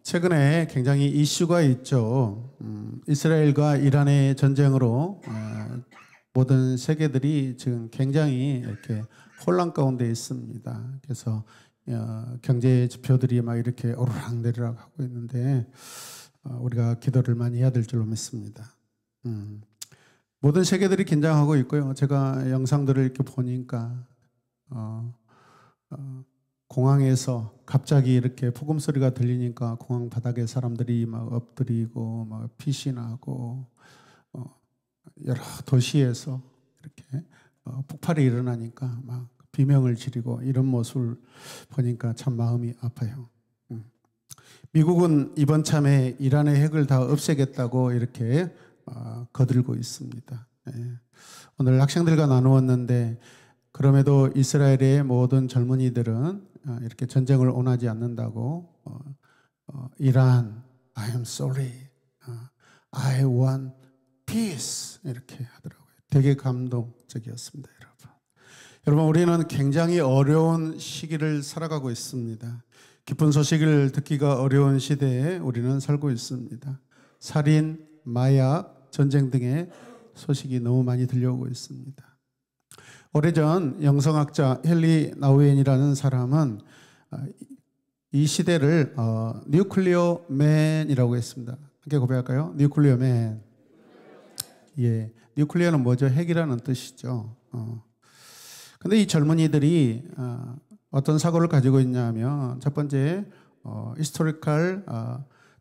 최근에 굉장히 이슈가 있죠. 이스라엘과 이란의 전쟁으로 모든 세계들이 지금 굉장히 이렇게 혼란 가운데 있습니다. 그래서 경제 지표들이 막 이렇게 오르락내리락 하고 있는데 우리가 기도를 많이 해야 될 줄로 믿습니다. 모든 세계들이 긴장하고 있고요. 제가 영상들을 이렇게 보니까 공항에서 갑자기 이렇게 폭음 소리가 들리니까 공항 바닥에 사람들이 막 엎드리고 막 피신하고 여러 도시에서 이렇게 폭발이 일어나니까 막 비명을 지르고 이런 모습을 보니까 참 마음이 아파요. 미국은 이번 참에 이란의 핵을 다 없애겠다고 이렇게 거들고 있습니다. 오늘 학생들과 나누었는데 그럼에도 이스라엘의 모든 젊은이들은 이렇게 전쟁을 원하지 않는다고 이란, I am sorry, I want peace 이렇게 하더라고요. 되게 감동적이었습니다, 여러분. 여러분, 우리는 굉장히 어려운 시기를 살아가고 있습니다. 기쁜 소식을 듣기가 어려운 시대에 우리는 살고 있습니다. 살인, 마약, 전쟁 등의 소식이 너무 많이 들려오고 있습니다. 오래전 영성학자 헨리 나우엔이라는 사람은 이 시대를 뉴클리어 맨이라고 했습니다. 함께 고백할까요? 뉴클리어 맨. 예, 뉴클리어는 뭐죠? 핵이라는 뜻이죠. 근데 이 젊은이들이 어떤 사고를 가지고 있냐면 첫 번째 historical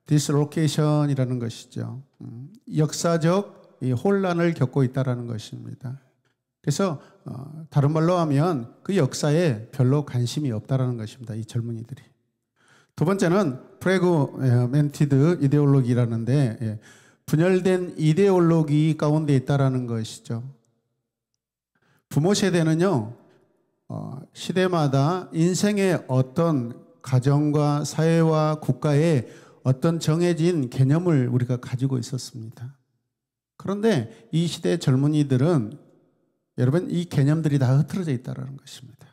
dislocation이라는 것이죠. 역사적 이 혼란을 겪고 있다라는 것입니다. 그래서 다른 말로 하면 그 역사에 별로 관심이 없다라는 것입니다. 이 젊은이들이. 두 번째는 프래그멘티드 이데올로기라는데 분열된 이데올로기 가운데 있다라는 것이죠. 부모 세대는요, 시대마다 인생의 어떤 가정과 사회와 국가의 어떤 정해진 개념을 우리가 가지고 있었습니다. 그런데 이 시대 젊은이들은 여러분 이 개념들이 다 흐트러져 있다는 것입니다.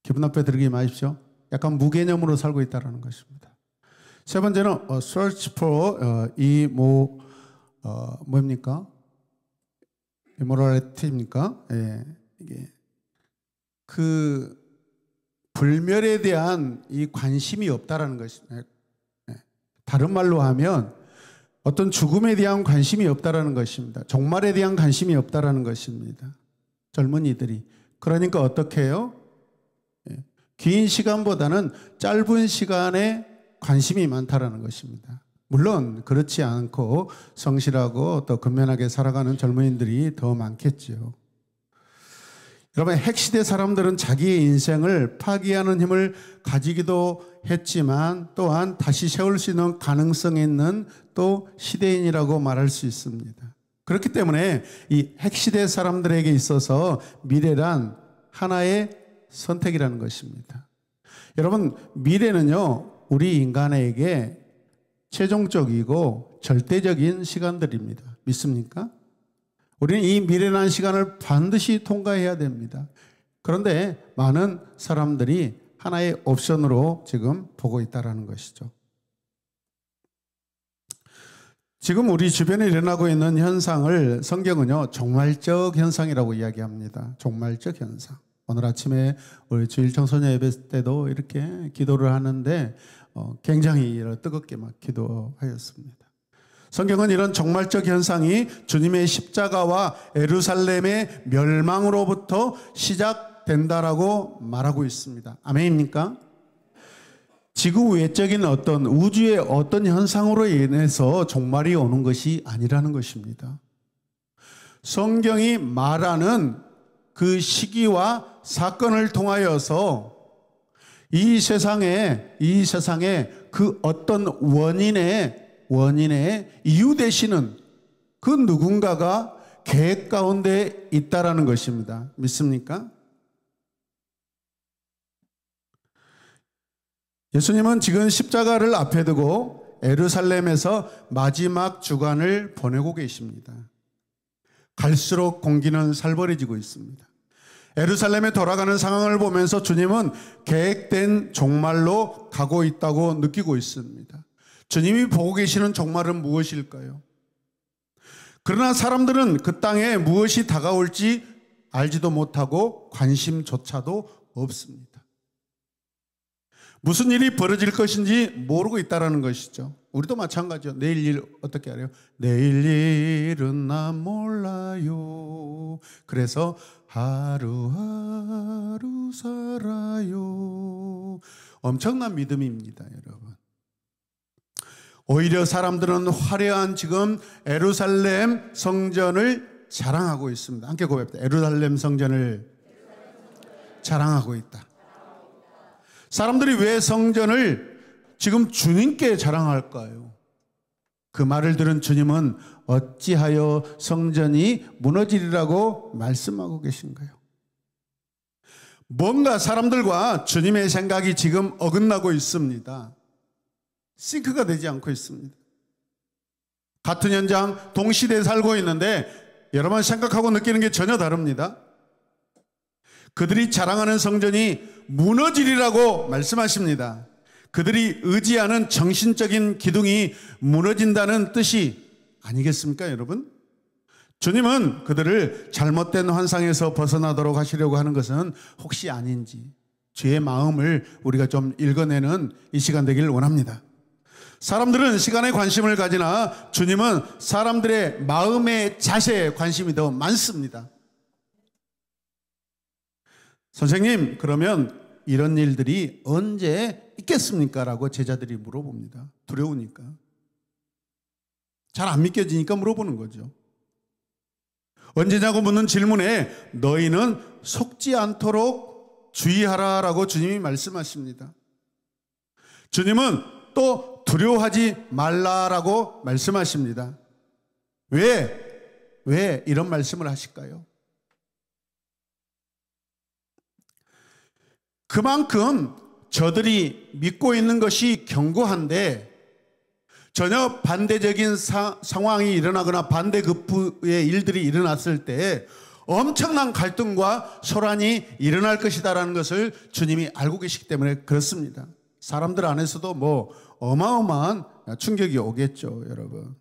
기분 나쁘게 들으지 마십시오. 약간 무개념으로 살고 있다는 것입니다. 세 번째는 search for 뭡니까? immorality입니까? 이게 그 불멸에 대한 이 관심이 없다라는 것입니다. 다른 말로 하면 어떤 죽음에 대한 관심이 없다라는 것입니다. 종말에 대한 관심이 없다라는 것입니다. 젊은이들이. 그러니까 어떻게 해요? 긴 시간보다는 짧은 시간에 관심이 많다라는 것입니다. 물론 그렇지 않고 성실하고 또 근면하게 살아가는 젊은이들이 더 많겠죠. 여러분, 핵시대 사람들은 자기의 인생을 파기하는 힘을 가지기도 했지만 또한 다시 세울 수 있는 가능성이 있는 또 시대인이라고 말할 수 있습니다. 그렇기 때문에 이 핵시대 사람들에게 있어서 미래란 하나의 선택이라는 것입니다. 여러분, 미래는요, 우리 인간에게 최종적이고 절대적인 시간들입니다. 믿습니까? 우리는 이 미래라는 시간을 반드시 통과해야 됩니다. 그런데 많은 사람들이 하나의 옵션으로 지금 보고 있다는 것이죠. 지금 우리 주변에 일어나고 있는 현상을 성경은요, 종말적 현상이라고 이야기합니다. 종말적 현상. 오늘 아침에 우리 주일 청소년 예배 때도 이렇게 기도를 하는데 굉장히 뜨겁게 막 기도하였습니다. 성경은 이런 종말적 현상이 주님의 십자가와 예루살렘의 멸망으로부터 시작된다라고 말하고 있습니다. 아멘입니까? 지구 외적인 어떤 우주의 어떤 현상으로 인해서 종말이 오는 것이 아니라는 것입니다. 성경이 말하는 그 시기와 사건을 통하여서 이 세상에 그 어떤 원인의 이유 되시는 그 누군가가 계획 가운데 있다라는 것입니다. 믿습니까? 예수님은 지금 십자가를 앞에 두고 예루살렘에서 마지막 주간을 보내고 계십니다. 갈수록 공기는 살벌해지고 있습니다. 예루살렘에 돌아가는 상황을 보면서 주님은 계획된 종말로 가고 있다고 느끼고 있습니다. 주님이 보고 계시는 종말은 무엇일까요? 그러나 사람들은 그 땅에 무엇이 다가올지 알지도 못하고 관심조차도 없습니다. 무슨 일이 벌어질 것인지 모르고 있다는 것이죠. 우리도 마찬가지죠. 내일 일 어떻게 알아요? 내일 일은 난 몰라요. 그래서 하루하루 살아요. 엄청난 믿음입니다, 여러분. 오히려 사람들은 화려한 지금 예루살렘 성전을 자랑하고 있습니다. 함께 고백합니다. 예루살렘 성전을 자랑하고 있다. 사람들이 왜 성전을 지금 주님께 자랑할까요? 그 말을 들은 주님은 어찌하여 성전이 무너지리라고 말씀하고 계신가요? 뭔가 사람들과 주님의 생각이 지금 어긋나고 있습니다. 싱크가 되지 않고 있습니다. 같은 현장, 동시대에 살고 있는데 여러분 생각하고 느끼는 게 전혀 다릅니다. 그들이 자랑하는 성전이 무너지리라고 말씀하십니다. 그들이 의지하는 정신적인 기둥이 무너진다는 뜻이 아니겠습니까, 여러분? 주님은 그들을 잘못된 환상에서 벗어나도록 하시려고 하는 것은 혹시 아닌지 주의 마음을 우리가 좀 읽어내는 이 시간 되기를 원합니다. 사람들은 시간에 관심을 가지나 주님은 사람들의 마음의 자세에 관심이 더 많습니다. 선생님, 그러면 이런 일들이 언제 있겠습니까? 라고 제자들이 물어봅니다. 두려우니까. 잘 안 믿겨지니까 물어보는 거죠. 언제냐고 묻는 질문에 너희는 속지 않도록 주의하라라고 주님이 말씀하십니다. 주님은 또 두려워하지 말라라고 말씀하십니다. 왜 이런 말씀을 하실까요? 그만큼 저들이 믿고 있는 것이 견고한데 전혀 반대적인 상황이 일어나거나 반대급부의 일들이 일어났을 때 엄청난 갈등과 소란이 일어날 것이다라는 것을 주님이 알고 계시기 때문에 그렇습니다. 사람들 안에서도 뭐 어마어마한 충격이 오겠죠, 여러분.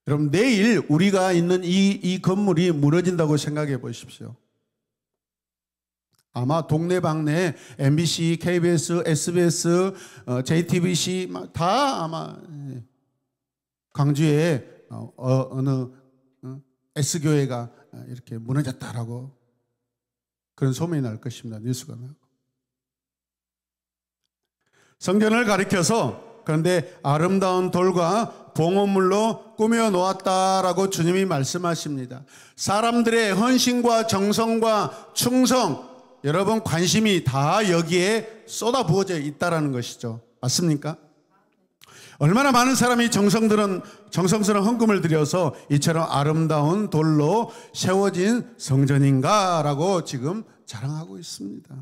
여러분, 내일 우리가 있는 이 건물이 무너진다고 생각해 보십시오. 아마 동네방네 MBC, KBS, SBS, JTBC 다 아마 광주에 어느 S교회가 이렇게 무너졌다라고 그런 소문이 날 것입니다. 뉴스가 나고. 성전을 가리켜서 그런데 아름다운 돌과 봉헌물로 꾸며 놓았다라고 주님이 말씀하십니다. 사람들의 헌신과 정성과 충성, 여러분 관심이 다 여기에 쏟아부어져 있다라는 것이죠. 맞습니까? 얼마나 많은 사람이 정성스러운 헌금을 들여서 이처럼 아름다운 돌로 세워진 성전인가라고 지금 자랑하고 있습니다.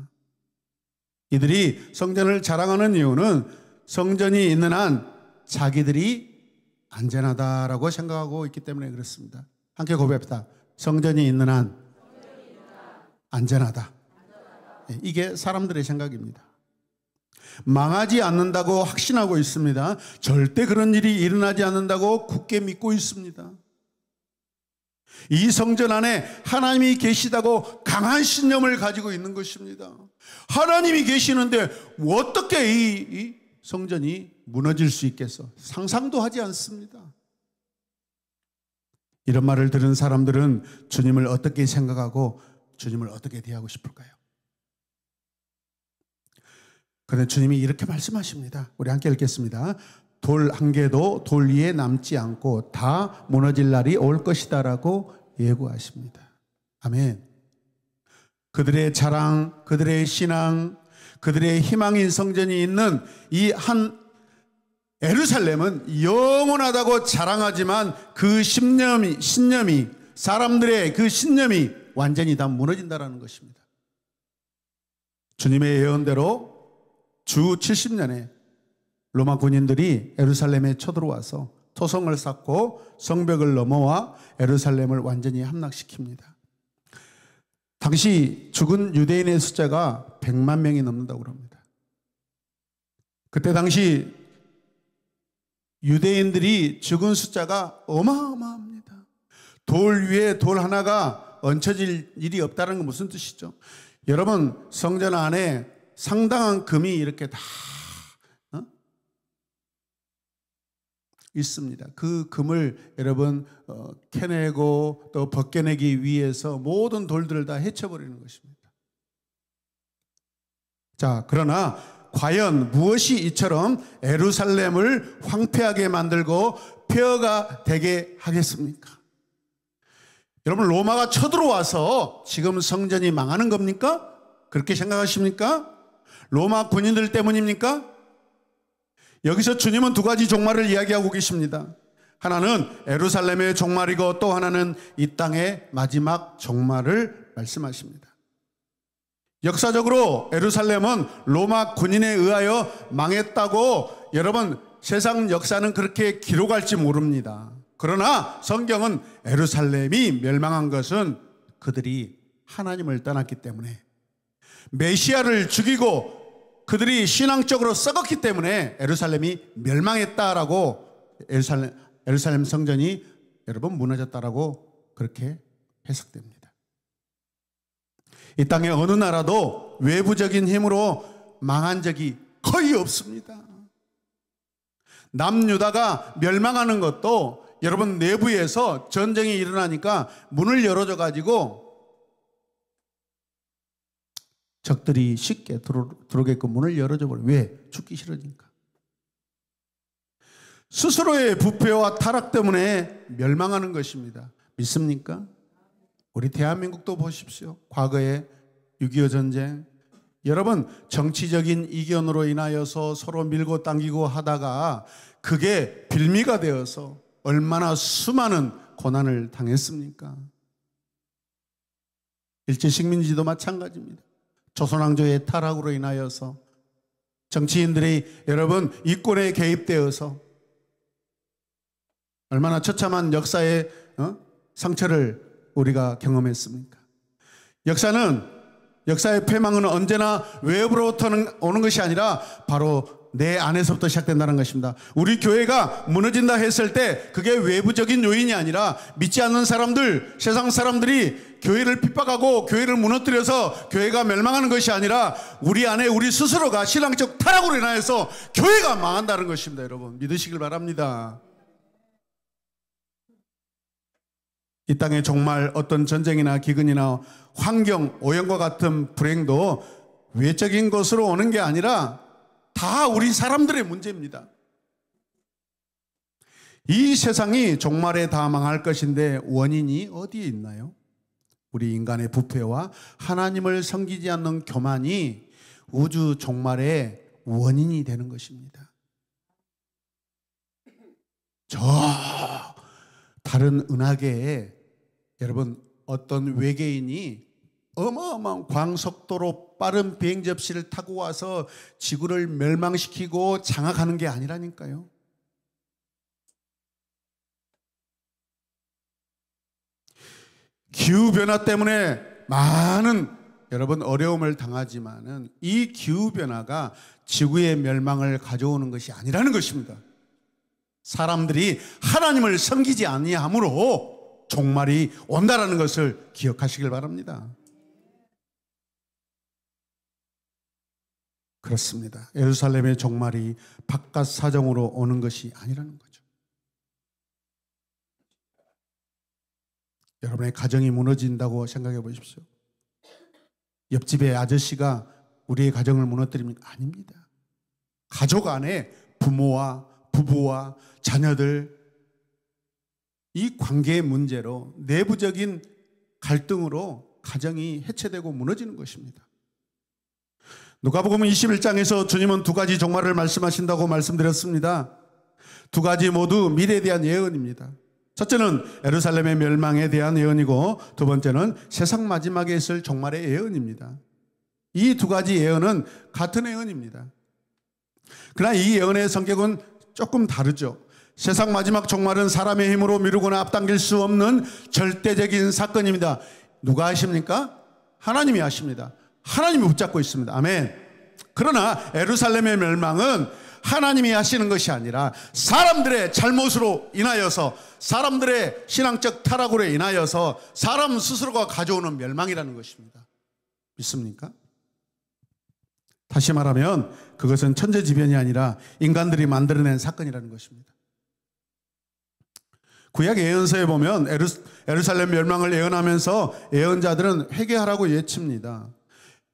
이들이 성전을 자랑하는 이유는 성전이 있는 한 자기들이 안전하다라고 생각하고 있기 때문에 그렇습니다. 함께 고백합시다. 성전이 있는 한 안전하다. 이게 사람들의 생각입니다. 망하지 않는다고 확신하고 있습니다. 절대 그런 일이 일어나지 않는다고 굳게 믿고 있습니다. 이 성전 안에 하나님이 계시다고 강한 신념을 가지고 있는 것입니다. 하나님이 계시는데 어떻게 이 성전이 무너질 수 있겠어? 상상도 하지 않습니다. 이런 말을 들은 사람들은 주님을 어떻게 생각하고 주님을 어떻게 대하고 싶을까요? 그런데 주님이 이렇게 말씀하십니다. 우리 함께 읽겠습니다. 돌 한 개도 돌 위에 남지 않고 다 무너질 날이 올 것이다라고 예고하십니다. 아멘. 그들의 자랑, 그들의 신앙, 그들의 희망인 성전이 있는 이 한 예루살렘은 영원하다고 자랑하지만 그 신념이 사람들의 그 신념이 완전히 다 무너진다라는 것입니다. 주님의 예언대로 주 70년에 로마 군인들이 예루살렘에 쳐들어와서 토성을 쌓고 성벽을 넘어와 예루살렘을 완전히 함락시킵니다. 당시 죽은 유대인의 숫자가 100만 명이 넘는다고 합니다. 그때 당시 유대인들이 죽은 숫자가 어마어마합니다. 돌 위에 돌 하나가 얹혀질 일이 없다는 건 무슨 뜻이죠? 여러분, 성전 안에 상당한 금이 이렇게 다 있습니다. 그 금을 여러분 캐내고 또 벗겨내기 위해서 모든 돌들을 다 헤쳐버리는 것입니다. 자, 그러나 과연 무엇이 이처럼 예루살렘을 황폐하게 만들고 폐허가 되게 하겠습니까? 여러분, 로마가 쳐들어와서 지금 성전이 망하는 겁니까? 그렇게 생각하십니까? 로마 군인들 때문입니까? 여기서 주님은 두 가지 종말을 이야기하고 계십니다. 하나는 예루살렘의 종말이고 또 하나는 이 땅의 마지막 종말을 말씀하십니다. 역사적으로 예루살렘은 로마 군인에 의하여 망했다고 여러분 세상 역사는 그렇게 기록할지 모릅니다. 그러나 성경은 예루살렘이 멸망한 것은 그들이 하나님을 떠났기 때문에, 메시아를 죽이고 그들이 신앙적으로 썩었기 때문에 예루살렘이 멸망했다라고, 예루살렘 성전이 여러분 무너졌다라고 그렇게 해석됩니다. 이 땅의 어느 나라도 외부적인 힘으로 망한 적이 거의 없습니다. 남유다가 멸망하는 것도 여러분 내부에서 전쟁이 일어나니까 문을 열어줘 가지고 적들이 쉽게 들어오게끔 문을 열어줘 버려요. 왜? 죽기 싫으니까. 스스로의 부패와 타락 때문에 멸망하는 것입니다. 믿습니까? 우리 대한민국도 보십시오. 과거에 6.25 전쟁, 여러분 정치적인 이견으로 인하여서 서로 밀고 당기고 하다가 그게 빌미가 되어서 얼마나 수많은 고난을 당했습니까? 일제식민지도 마찬가지입니다. 조선왕조의 타락으로 인하여서 정치인들이 여러분 이권에 개입되어서 얼마나 처참한 역사의 상처를 우리가 경험했습니까? 역사의 패망은 언제나 외부로부터 오는 것이 아니라 바로 내 안에서부터 시작된다는 것입니다. 우리 교회가 무너진다 했을 때 그게 외부적인 요인이 아니라 믿지 않는 사람들, 세상 사람들이 교회를 핍박하고 교회를 무너뜨려서 교회가 멸망하는 것이 아니라 우리 안에 우리 스스로가 신앙적 타락으로 인하여서 교회가 망한다는 것입니다. 여러분 믿으시길 바랍니다. 이 땅에 정말 어떤 전쟁이나 기근이나 환경 오염과 같은 불행도 외적인 것으로 오는 게 아니라 다 우리 사람들의 문제입니다. 이 세상이 종말에 다 망할 것인데 원인이 어디에 있나요? 우리 인간의 부패와 하나님을 섬기지 않는 교만이 우주 종말의 원인이 되는 것입니다. 저 다른 은하계에 여러분 어떤 외계인이 어마어마한 광속도로 빠른 비행 접시를 타고 와서 지구를 멸망시키고 장악하는 게 아니라니까요. 기후변화 때문에 많은 여러분 어려움을 당하지만은 이 기후변화가 지구의 멸망을 가져오는 것이 아니라는 것입니다. 사람들이 하나님을 섬기지 아니함으로 종말이 온다라는 것을 기억하시길 바랍니다. 그렇습니다. 예루살렘의 종말이 바깥 사정으로 오는 것이 아니라는 거죠. 여러분의 가정이 무너진다고 생각해 보십시오. 옆집의 아저씨가 우리의 가정을 무너뜨립니까? 아닙니다. 가족 안에 부모와 부부와 자녀들 이 관계의 문제로 내부적인 갈등으로 가정이 해체되고 무너지는 것입니다. 누가복음 21장에서 주님은 두 가지 종말을 말씀하신다고 말씀드렸습니다. 두 가지 모두 미래에 대한 예언입니다. 첫째는 예루살렘의 멸망에 대한 예언이고 두 번째는 세상 마지막에 있을 종말의 예언입니다. 이 두 가지 예언은 같은 예언입니다. 그러나 이 예언의 성격은 조금 다르죠. 세상 마지막 종말은 사람의 힘으로 미루거나 앞당길 수 없는 절대적인 사건입니다. 누가 하십니까? 하나님이 하십니다. 하나님이 붙잡고 있습니다. 아멘. 그러나 예루살렘의 멸망은 하나님이 하시는 것이 아니라 사람들의 잘못으로 인하여서, 사람들의 신앙적 타락으로 인하여서 사람 스스로가 가져오는 멸망이라는 것입니다. 믿습니까? 다시 말하면 그것은 천재지변이 아니라 인간들이 만들어낸 사건이라는 것입니다. 구약 예언서에 보면 예루살렘 멸망을 예언하면서 예언자들은 회개하라고 외칩니다.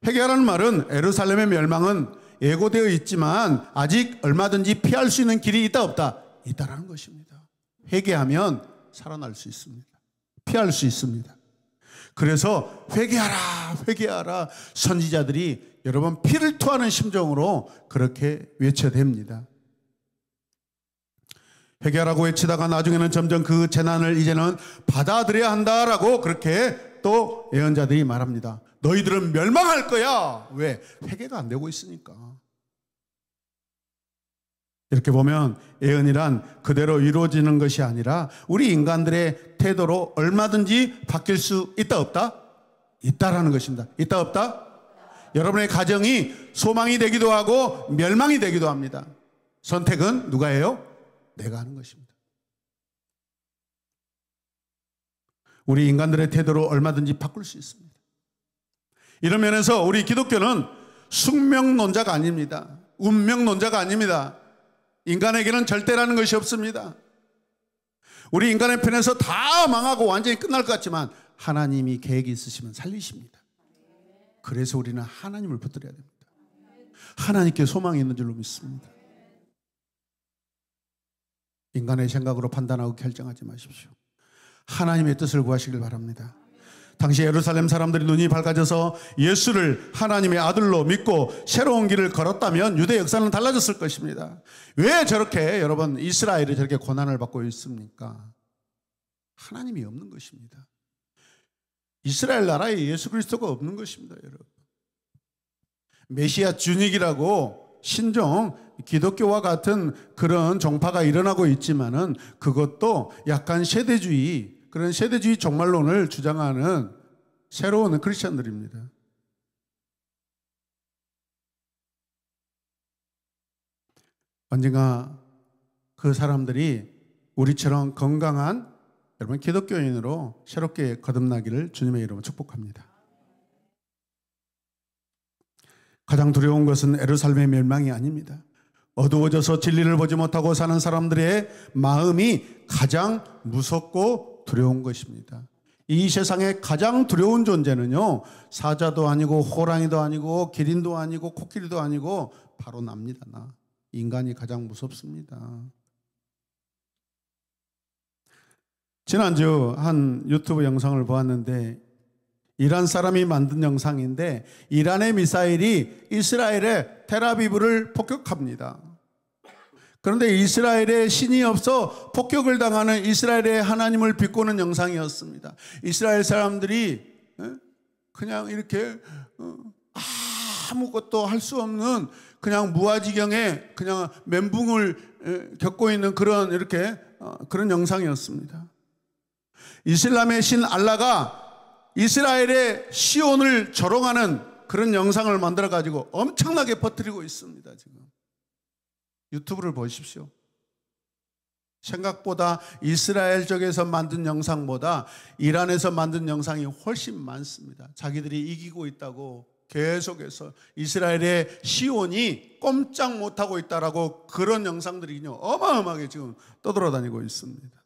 회개하라는 말은 예루살렘의 멸망은 예고되어 있지만 아직 얼마든지 피할 수 있는 길이 있다 없다? 있다라는 것입니다. 회개하면 살아날 수 있습니다. 피할 수 있습니다. 그래서 회개하라, 회개하라. 선지자들이 여러분 피를 토하는 심정으로 그렇게 외쳐댑니다. 회개하라고 외치다가 나중에는 점점 그 재난을 이제는 받아들여야 한다라고 그렇게 또 예언자들이 말합니다. 너희들은 멸망할 거야. 왜? 회개가 안 되고 있으니까. 이렇게 보면 예언이란 그대로 이루어지는 것이 아니라 우리 인간들의 태도로 얼마든지 바뀔 수 있다 없다? 있다라는 것입니다. 있다 없다? 여러분의 가정이 소망이 되기도 하고 멸망이 되기도 합니다. 선택은 누가 해요? 내가 하는 것입니다. 우리 인간들의 태도로 얼마든지 바꿀 수 있습니다. 이런 면에서 우리 기독교는 숙명론자가 아닙니다. 운명론자가 아닙니다. 인간에게는 절대라는 것이 없습니다. 우리 인간의 편에서 다 망하고 완전히 끝날 것 같지만 하나님이 계획이 있으시면 살리십니다. 그래서 우리는 하나님을 붙들어야 됩니다. 하나님께 소망이 있는 줄로 믿습니다. 인간의 생각으로 판단하고 결정하지 마십시오. 하나님의 뜻을 구하시길 바랍니다. 당시 예루살렘 사람들이 눈이 밝아져서 예수를 하나님의 아들로 믿고 새로운 길을 걸었다면 유대 역사는 달라졌을 것입니다. 왜 저렇게 여러분 이스라엘이 저렇게 고난을 받고 있습니까? 하나님이 없는 것입니다. 이스라엘 나라에 예수 그리스도가 없는 것입니다. 여러분, 메시아 준익이라고 신종 기독교와 같은 그런 종파가 일어나고 있지만은 그것도 약간 세대주의, 그런 세대주의 종말론을 주장하는 새로운 크리스천들입니다. 언젠가 그 사람들이 우리처럼 건강한 여러분 기독교인으로 새롭게 거듭나기를 주님의 이름으로 축복합니다. 가장 두려운 것은 예루살렘의 멸망이 아닙니다. 어두워져서 진리를 보지 못하고 사는 사람들의 마음이 가장 무섭고 두려운 것입니다. 이 세상에 가장 두려운 존재는요, 사자도 아니고 호랑이도 아니고 기린도 아니고 코끼리도 아니고 바로 납니다. 나. 인간이 가장 무섭습니다. 지난주 한 유튜브 영상을 보았는데 이란 사람이 만든 영상인데 이란의 미사일이 이스라엘의 텔아비브를 폭격합니다. 그런데 이스라엘에 신이 없어 폭격을 당하는 이스라엘의 하나님을 비꼬는 영상이었습니다. 이스라엘 사람들이 그냥 이렇게 아무것도 할 수 없는 그냥 무아지경에 그냥 멘붕을 겪고 있는 그런 이렇게 그런 영상이었습니다. 이슬람의 신 알라가 이스라엘의 시온을 조롱하는 그런 영상을 만들어 가지고 엄청나게 퍼뜨리고 있습니다. 지금 유튜브를 보십시오. 생각보다 이스라엘 쪽에서 만든 영상보다 이란에서 만든 영상이 훨씬 많습니다. 자기들이 이기고 있다고 계속해서 이스라엘의 시온이 꼼짝 못하고 있다라고 그런 영상들이 어마어마하게 지금 떠돌아다니고 있습니다.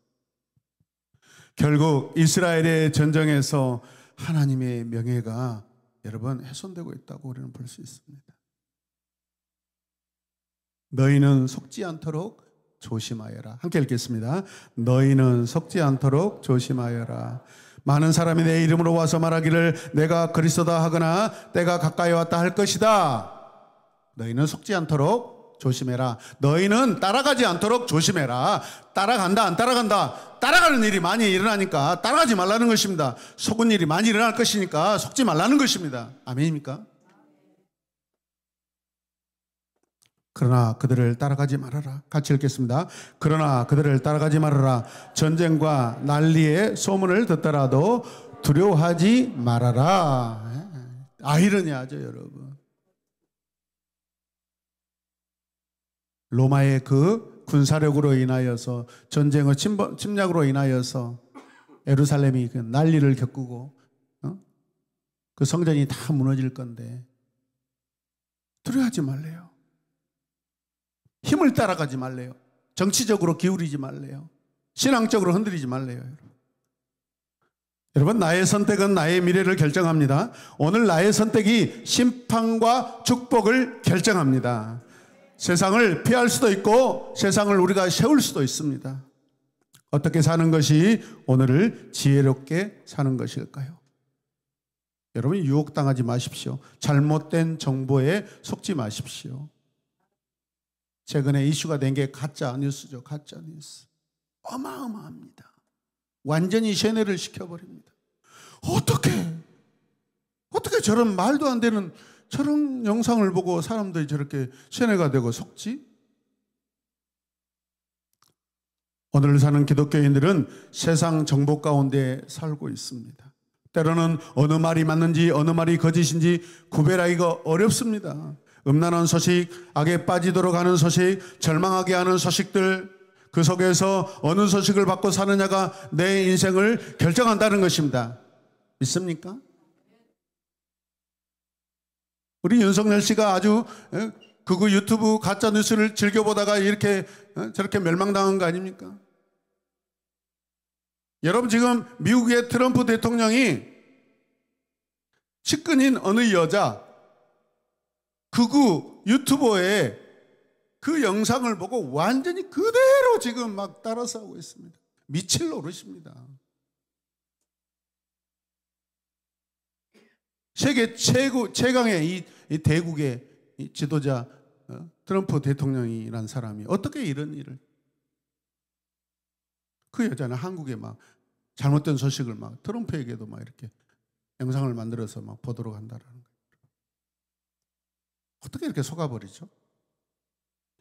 결국 이스라엘의 전쟁에서 하나님의 명예가 여러분 훼손되고 있다고 우리는 볼 수 있습니다. 너희는 속지 않도록 조심하여라. 함께 읽겠습니다. 너희는 속지 않도록 조심하여라. 많은 사람이 내 이름으로 와서 말하기를 내가 그리스도다 하거나 때가 가까이 왔다 할 것이다. 너희는 속지 않도록 조심해라. 너희는 따라가지 않도록 조심해라. 따라간다 안 따라간다. 따라가는 일이 많이 일어나니까 따라가지 말라는 것입니다. 속은 일이 많이 일어날 것이니까 속지 말라는 것입니다. 아멘입니까? 그러나 그들을 따라가지 말아라. 같이 읽겠습니다. 그러나 그들을 따라가지 말아라. 전쟁과 난리의 소문을 듣더라도 두려워하지 말아라. 아이러니하죠, 여러분. 로마의 그 군사력으로 인하여서 전쟁의 침략으로 인하여서 예루살렘이 그 난리를 겪고 그 성전이 다 무너질 건데 두려워하지 말래요. 힘을 따라가지 말래요. 정치적으로 기울이지 말래요. 신앙적으로 흔들리지 말래요. 여러분, 나의 선택은 나의 미래를 결정합니다. 오늘 나의 선택이 심판과 축복을 결정합니다. 세상을 피할 수도 있고 세상을 우리가 세울 수도 있습니다. 어떻게 사는 것이 오늘을 지혜롭게 사는 것일까요? 여러분, 유혹당하지 마십시오. 잘못된 정보에 속지 마십시오. 최근에 이슈가 된 게 가짜 뉴스죠. 가짜 뉴스. 어마어마합니다. 완전히 세뇌를 시켜버립니다. 어떻게 저런 말도 안 되는 저런 영상을 보고 사람들이 저렇게 세뇌가 되고 속지? 오늘 사는 기독교인들은 세상 정보 가운데 살고 있습니다. 때로는 어느 말이 맞는지 어느 말이 거짓인지 구별하기가 어렵습니다. 음란한 소식, 악에 빠지도록 하는 소식, 절망하게 하는 소식들, 그 속에서 어느 소식을 받고 사느냐가 내 인생을 결정한다는 것입니다. 믿습니까? 우리 윤석열 씨가 아주 그거 유튜브 가짜 뉴스를 즐겨보다가 이렇게 저렇게 멸망당한 거 아닙니까? 여러분, 지금 미국의 트럼프 대통령이 측근인 어느 여자 극우 유튜버의 그 영상을 보고 완전히 그대로 지금 막 따라서 하고 있습니다. 미칠 노릇입니다. 세계 최강의 이 대국의 이 지도자 트럼프 대통령이란 사람이 어떻게 이런 일을, 그 여자는 한국에 막 잘못된 소식을 막 트럼프에게도 막 이렇게 영상을 만들어서 막 보도록 한다라는 거예요. 어떻게 이렇게 속아버리죠?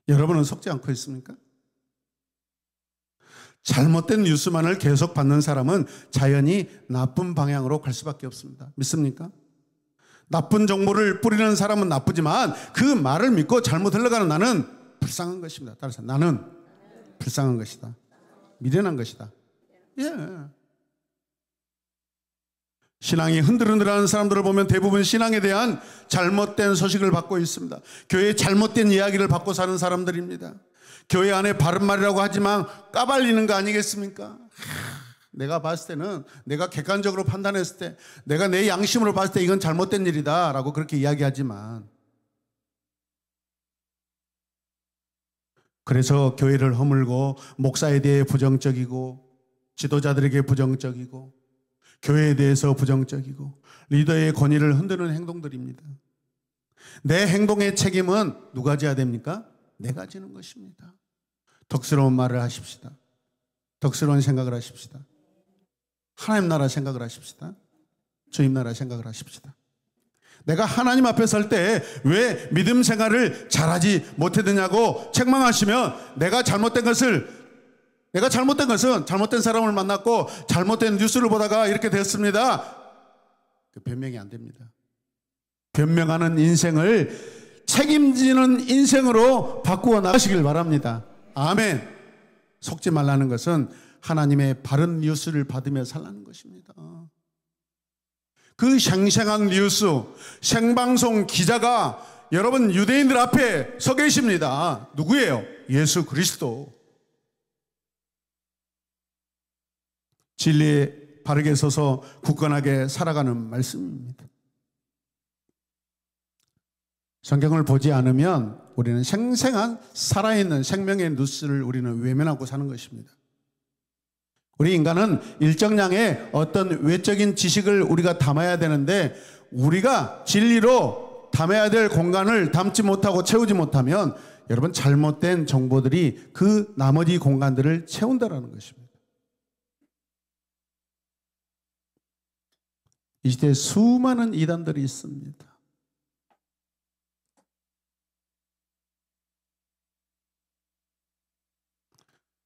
여러분은 속지 않고 있습니까? 잘못된 뉴스만을 계속 받는 사람은 자연히 나쁜 방향으로 갈 수밖에 없습니다. 믿습니까? 나쁜 정보를 뿌리는 사람은 나쁘지만 그 말을 믿고 잘못 흘러가는 나는 불쌍한 것입니다. 따라서 나는 불쌍한 것이다. 미련한 것이다. 예. 신앙이 흔들흔들하는 사람들을 보면 대부분 신앙에 대한 잘못된 소식을 받고 있습니다. 교회의 잘못된 이야기를 받고 사는 사람들입니다. 교회 안에 바른 말이라고 하지만 까발리는 거 아니겠습니까? 내가 봤을 때는, 내가 객관적으로 판단했을 때, 내가 내 양심으로 봤을 때 이건 잘못된 일이다 라고 그렇게 이야기하지만, 그래서 교회를 허물고 목사에 대해 부정적이고 지도자들에게 부정적이고 교회에 대해서 부정적이고 리더의 권위를 흔드는 행동들입니다. 내 행동의 책임은 누가 져야 됩니까? 내가 지는 것입니다. 덕스러운 말을 하십시다. 덕스러운 생각을 하십시다. 하나님 나라 생각을 하십시다. 주님 나라 생각을 하십시다. 내가 하나님 앞에 설 때 왜 믿음 생활을 잘하지 못했느냐고 책망하시면 내가 잘못된 것은 잘못된 사람을 만났고 잘못된 뉴스를 보다가 이렇게 됐습니다. 그 변명이 안 됩니다. 변명하는 인생을 책임지는 인생으로 바꾸어 나가시길 바랍니다. 아멘. 속지 말라는 것은 하나님의 바른 뉴스를 받으며 살라는 것입니다. 그 생생한 뉴스, 생방송 기자가 여러분 유대인들 앞에 서 계십니다. 누구예요? 예수 그리스도. 진리에 바르게 서서 굳건하게 살아가는 말씀입니다. 성경을 보지 않으면 우리는 생생한 살아있는 생명의 뉴스를 우리는 외면하고 사는 것입니다. 우리 인간은 일정량의 어떤 외적인 지식을 우리가 담아야 되는데 우리가 진리로 담아야 될 공간을 담지 못하고 채우지 못하면 여러분 잘못된 정보들이 그 나머지 공간들을 채운다는 것입니다. 이 시대에 수많은 이단들이 있습니다.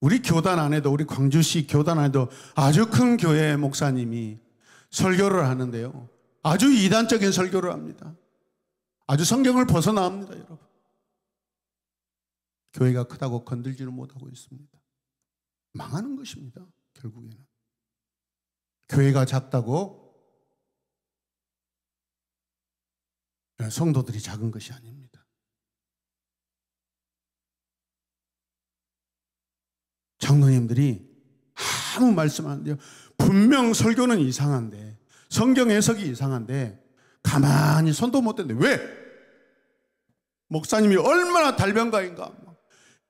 우리 교단 안에도, 우리 광주시 교단 안에도 아주 큰 교회 목사님이 설교를 하는데요. 아주 이단적인 설교를 합니다. 아주 성경을 벗어나옵니다, 여러분. 교회가 크다고 건들지를 못하고 있습니다. 망하는 것입니다, 결국에는. 교회가 작다고 성도들이 작은 것이 아닙니다. 장로님들이 아무 말씀 안 돼요. 분명 설교는 이상한데, 성경 해석이 이상한데 가만히 손도 못 댔는데 왜? 목사님이 얼마나 달변가인가.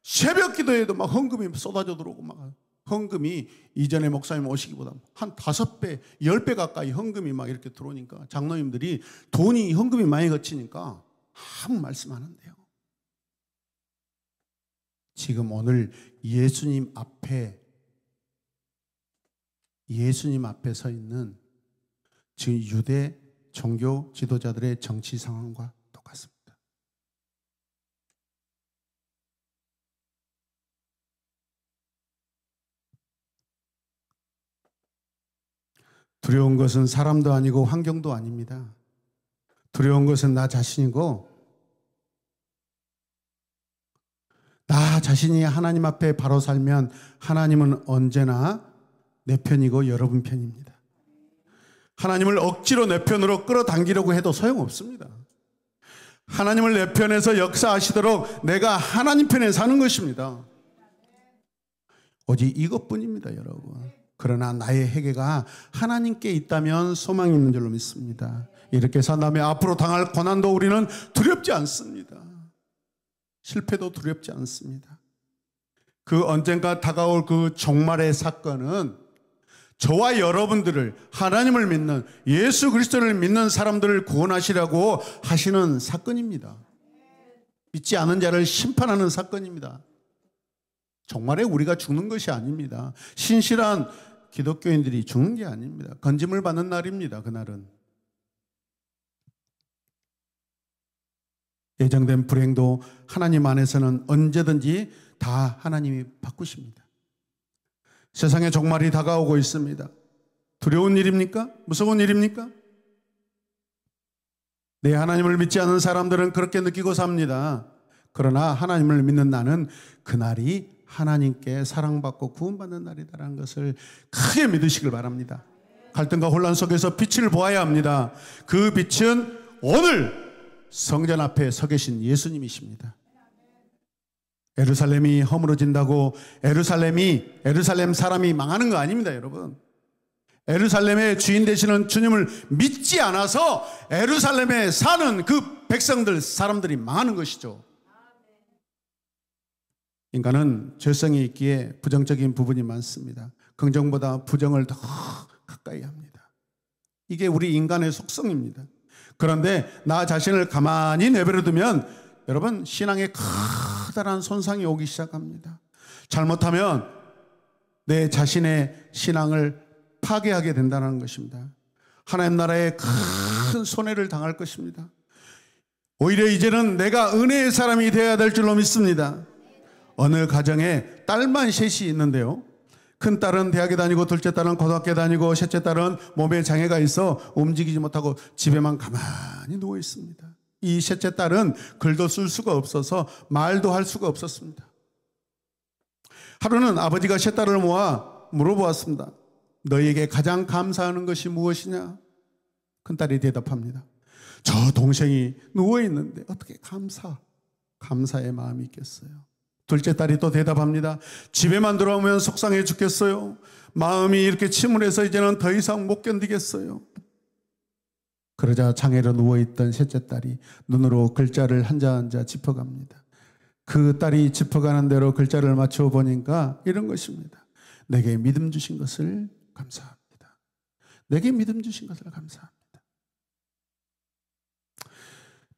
새벽 기도에도 막 헌금이 쏟아져 들어오고, 막 헌금이 이전에 목사님 오시기보다 한 5배, 10배 가까이 헌금이 막 이렇게 들어오니까 장로님들이 돈이 헌금이 많이 거치니까 아무 말씀 안 한대요. 지금 오늘 예수님 앞에 서 있는 지금 유대 종교 지도자들의 정치 상황과 똑같습니다. 두려운 것은 사람도 아니고 환경도 아닙니다. 두려운 것은 나 자신이고, 나 자신이 하나님 앞에 바로 살면 하나님은 언제나 내 편이고 여러분 편입니다. 하나님을 억지로 내 편으로 끌어당기려고 해도 소용없습니다. 하나님을 내 편에서 역사하시도록 내가 하나님 편에 사는 것입니다. 오직 이것뿐입니다, 여러분. 그러나 나의 회개가 하나님께 있다면 소망이 있는 줄로 믿습니다. 이렇게 산 다음에 앞으로 당할 고난도 우리는 두렵지 않습니다. 실패도 두렵지 않습니다. 그 언젠가 다가올 그 종말의 사건은 저와 여러분들을, 하나님을 믿는, 예수 그리스도를 믿는 사람들을 구원하시려고 하시는 사건입니다. 믿지 않은 자를 심판하는 사건입니다. 종말에 우리가 죽는 것이 아닙니다. 신실한 기독교인들이 죽는 게 아닙니다. 건짐을 받는 날입니다. 그날은. 예정된 불행도 하나님 안에서는 언제든지 다 하나님이 바꾸십니다. 세상의 종말이 다가오고 있습니다. 두려운 일입니까? 무서운 일입니까? 네, 하나님을 믿지 않는 사람들은 그렇게 느끼고 삽니다. 그러나 하나님을 믿는 나는 그날이 하나님께 사랑받고 구원받는 날이다라는 것을 크게 믿으시길 바랍니다. 갈등과 혼란 속에서 빛을 보아야 합니다. 그 빛은 오늘 성전 앞에 서 계신 예수님이십니다. 예루살렘이 허물어진다고 예루살렘 사람이 망하는 거 아닙니다, 여러분. 예루살렘의 주인 되시는 주님을 믿지 않아서 예루살렘에 사는 그 백성들, 사람들이 망하는 것이죠. 인간은 죄성이 있기에 부정적인 부분이 많습니다. 긍정보다 부정을 더 가까이 합니다. 이게 우리 인간의 속성입니다. 그런데 나 자신을 가만히 내버려두면 여러분, 신앙에 커다란 손상이 오기 시작합니다. 잘못하면 내 자신의 신앙을 파괴하게 된다는 것입니다. 하나님 나라에 큰 손해를 당할 것입니다. 오히려 이제는 내가 은혜의 사람이 되어야 될 줄로 믿습니다. 어느 가정에 딸만 셋이 있는데요, 큰 딸은 대학에 다니고, 둘째 딸은 고등학교에 다니고, 셋째 딸은 몸에 장애가 있어 움직이지 못하고 집에만 가만히 누워 있습니다. 이 셋째 딸은 글도 쓸 수가 없어서 말도 할 수가 없었습니다. 하루는 아버지가 셋 딸을 모아 물어보았습니다. 너희에게 가장 감사하는 것이 무엇이냐? 큰딸이 대답합니다. 저 동생이 누워있는데 어떻게 감사의 마음이 있겠어요? 둘째 딸이 또 대답합니다. 집에만 들어오면 속상해 죽겠어요. 마음이 이렇게 침울해서 이제는 더 이상 못 견디겠어요. 그러자 장애로 누워있던 셋째 딸이 눈으로 글자를 한자 한자 짚어갑니다. 그 딸이 짚어가는 대로 글자를 맞춰보니까 이런 것입니다. 내게 믿음 주신 것을 감사합니다. 내게 믿음 주신 것을 감사합니다.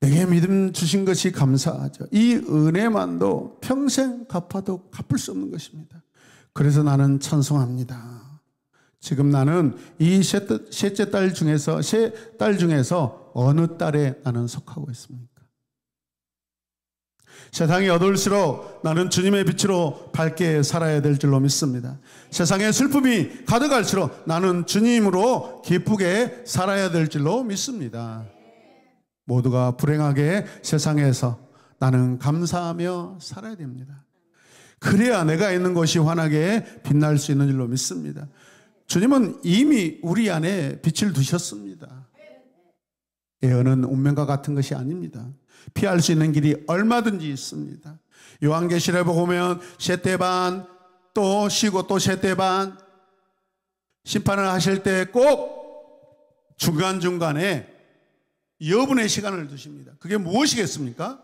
내게 믿음 주신 것이 감사하죠. 이 은혜만도 평생 갚아도 갚을 수 없는 것입니다. 그래서 나는 찬송합니다. 지금 나는 이 셋째 딸 중에서, 세 딸 중에서 어느 딸에 나는 속하고 있습니까? 세상이 어두울수록 나는 주님의 빛으로 밝게 살아야 될 줄로 믿습니다. 세상의 슬픔이 가득할수록 나는 주님으로 기쁘게 살아야 될 줄로 믿습니다. 모두가 불행하게 세상에서 나는 감사하며 살아야 됩니다. 그래야 내가 있는 곳이 환하게 빛날 수 있는 줄로 믿습니다. 주님은 이미 우리 안에 빛을 두셨습니다. 예언은 운명과 같은 것이 아닙니다. 피할 수 있는 길이 얼마든지 있습니다. 요한계시록에 보면 셋대 반, 또 쉬고 또 셋대 반, 심판을 하실 때 꼭 중간중간에 여분의 시간을 두십니다. 그게 무엇이겠습니까?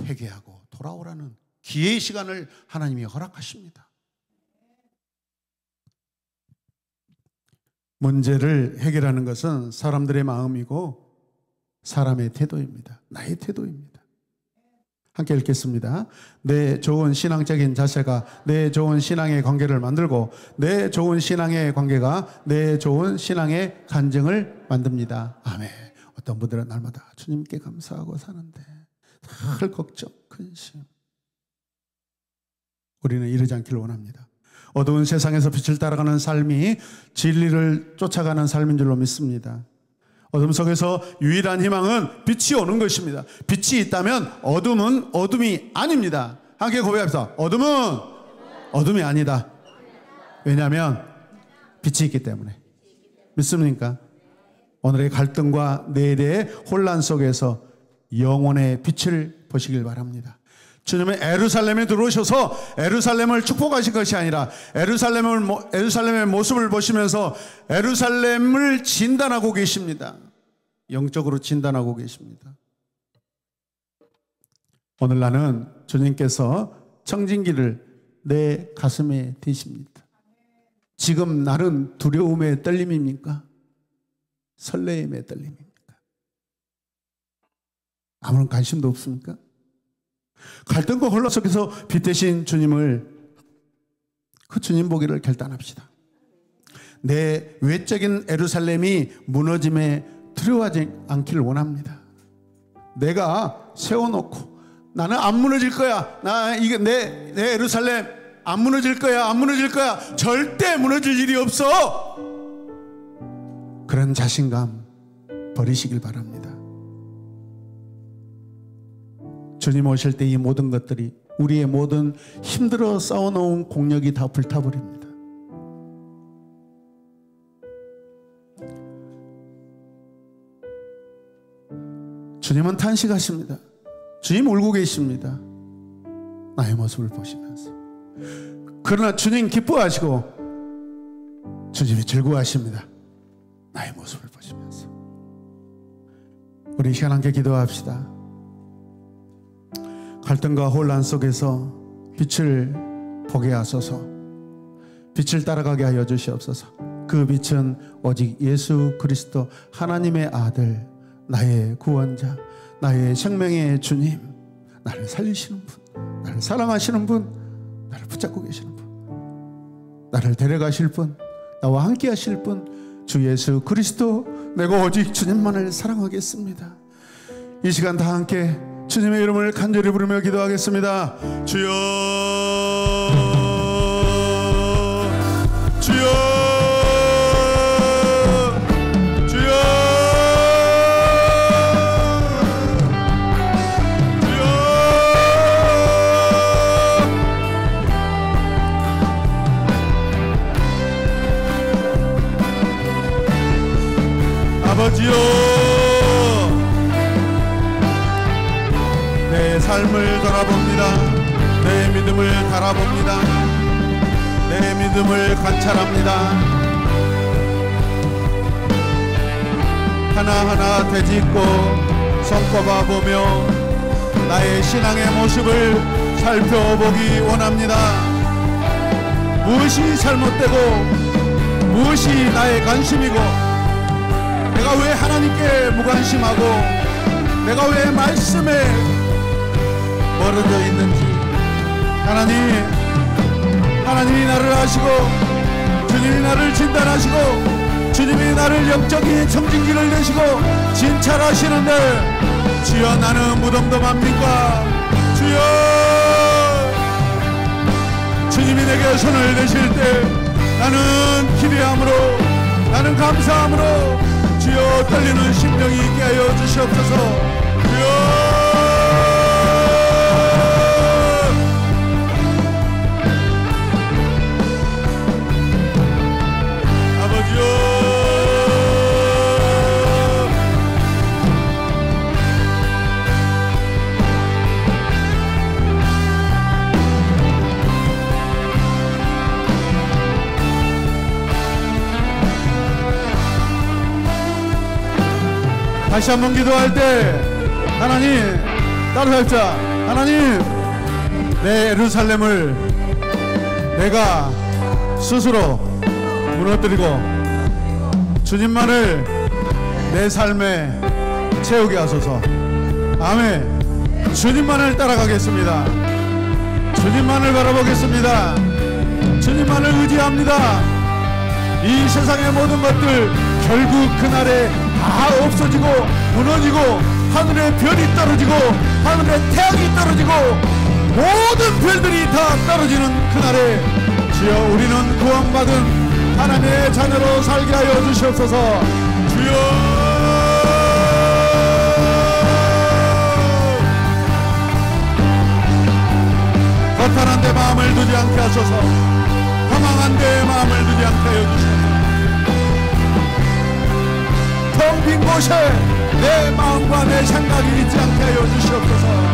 회개하고 돌아오라는 기회의 시간을 하나님이 허락하십니다. 문제를 해결하는 것은 사람들의 마음이고 사람의 태도입니다. 나의 태도입니다. 함께 읽겠습니다. 내 좋은 신앙적인 자세가 내 좋은 신앙의 관계를 만들고 내 좋은 신앙의 관계가 내 좋은 신앙의 간증을 만듭니다. 아멘. 어떤 분들은 날마다 주님께 감사하고 사는데 늘 걱정, 근심. 우리는 이러지 않기를 원합니다. 어두운 세상에서 빛을 따라가는 삶이 진리를 쫓아가는 삶인 줄로 믿습니다. 어둠 속에서 유일한 희망은 빛이 오는 것입니다. 빛이 있다면 어둠은 어둠이 아닙니다. 함께 고백합시다. 어둠은 어둠이 아니다. 왜냐하면 빛이 있기 때문에. 믿습니까? 오늘의 갈등과 내일의 혼란 속에서 영혼의 빛을 보시길 바랍니다. 주님은 에루살렘에 들어오셔서 에루살렘을 축복하신 것이 아니라 에루살렘의 모습을 보시면서 에루살렘을 진단하고 계십니다. 영적으로 진단하고 계십니다. 오늘 나는 주님께서 청진기를 내 가슴에 대십니다. 지금 나는 두려움의 떨림입니까? 설레임의 떨림입니까? 아무런 관심도 없습니까? 갈등과 혼란 속에서 빛 대신 주님을, 그 주님 보기를 결단합시다. 내 외적인 에루살렘이 무너짐에 두려워하지 않기를 원합니다. 내가 세워놓고 나는 안 무너질 거야. 내 에루살렘 안 무너질 거야. 안 무너질 거야. 절대 무너질 일이 없어. 그런 자신감 버리시길 바랍니다. 주님 오실 때 이 모든 것들이 우리의 모든 힘들어 쌓아놓은 공력이 다 불타버립니다. 주님은 탄식하십니다. 주님 울고 계십니다. 나의 모습을 보시면서. 그러나 주님 기뻐하시고 주님이 즐거워하십니다. 나의 모습을 보시면서. 우리 이 시간 함께 기도합시다. 갈등과 혼란 속에서 빛을 보게 하소서. 빛을 따라가게 하여 주시옵소서. 그 빛은 오직 예수 그리스도 하나님의 아들, 나의 구원자, 나의 생명의 주님, 나를 살리시는 분, 나를 사랑하시는 분, 나를 붙잡고 계시는 분, 나를 데려가실 분, 나와 함께 하실 분, 주 예수 그리스도, 내가 오직 주님만을 사랑하겠습니다. 이 시간 다 함께 주님의 이름을 간절히 부르며 기도하겠습니다. 주여, 주여, 주여, 주여. 아버지여, 내 삶을 돌아봅니다. 내 믿음을 달아봅니다. 내 믿음을 관찰합니다. 하나하나 되짚고 손꼽아 보며 나의 신앙의 모습을 살펴보기 원합니다. 무엇이 잘못되고 무엇이 나의 관심이고, 내가 왜 하나님께 무관심하고 내가 왜 말씀에 멀어져 있는지, 하나님이 나를 아시고 주님이 나를 진단하시고 주님이 나를 영적인 청진기를 내시고 진찰하시는데 주여 나는 무덤덤합니까? 주여 주님이 내게 손을 대실 때 나는 기대함으로 나는 감사함으로 주여 떨리는 심령이 있게 하여 주시옵소서. 주여 다시 한번 기도할 때 하나님 따라잡자. 하나님 내 예루살렘을 내가 스스로 무너뜨리고 주님만을 내 삶에 채우게 하소서. 아멘. 주님만을 따라가겠습니다. 주님만을 바라보겠습니다. 주님만을 의지합니다. 이 세상의 모든 것들 결국 그날에 다 없어지고 무너지고 하늘에 별이 떨어지고 하늘에 태양이 떨어지고 모든 별들이 다 떨어지는 그날에 주여 우리는 구원받은 하나님의 자녀로 살게 하여 주시옵소서. 주여 허탄한 데 마음을 두지 않게 하소서. 허망한 데 마음을 두지 않게 하여 주시옵소서. 텅 빈 곳에 내 마음과 내 생각이 있지 않게 하여 주시옵소서.